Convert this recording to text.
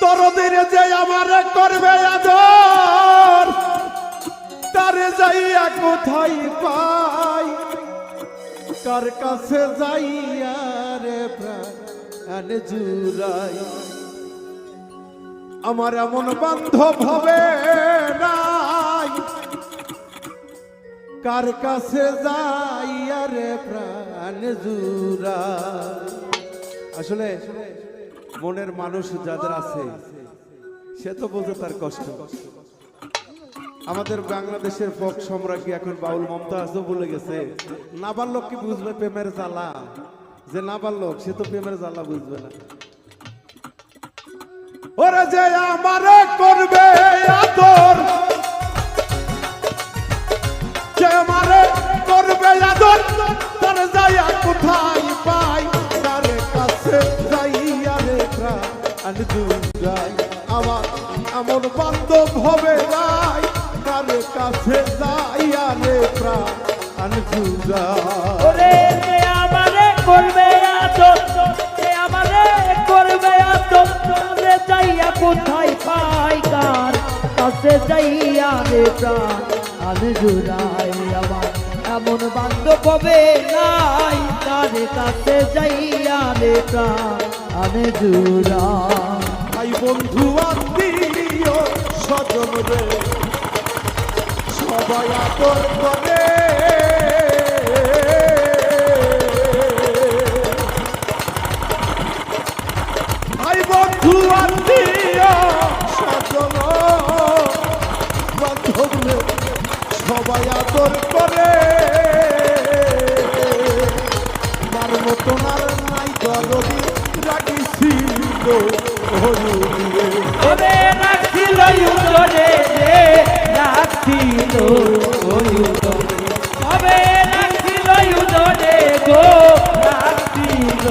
দরদের যে আমারে করবে আদর তারে যাইয়া কোথায় পাই কার কাছে যাইয়া রে প্রাণ জুড়াই আমার এমন বান্ধব হবে নাই কার কাছে যাইয়া রে প্রাণ জুড়াই আসলে মনের মানুষ যাদের আছে সে তো বোঝে তার কষ্ট আমাদের বাংলাদেশের ফোক সম্রাজ্ঞী এখন বাউল মমতাজও বলে গেছে নাবালক কি বুঝবে প্রেমের জ্বালা যে নাবালক সে তো প্রেমের জ্বালা বুঝবে না ওরে যে আমারে করবে আদর যে আমারে করবে আদর তার যাইয়া কোথায় পাই তার কাছে যাইয়া রে প্রাণ জুড়াই আমার এমন বান্ধব হবে নাই তার কাছে যাইয়া রে প্রাণ জুড়াই ওরে যে আমারে করবে আদর যে আমারে করবে আদর তারে যাইয়া কোথায় পাই কার কাছে যাইয়া রে প্রাণ জুড়াই আমার এমন বান্ধব হবে নাই তার কাছে যাইয়া রে প্রাণ জুড়াই ভাই বন্ধু আত্মীয় স্বজন রে সবাই আদর করে ভাই বন্ধু আত্মীয় স্বজন বান্ধব রে সবাই আদর করে তার মতন আর নাই দরদি রাখিছিল ওরে রাখিল উদরে রে রাখিল উদরে তবে রাখিল উদরে গো রাখিল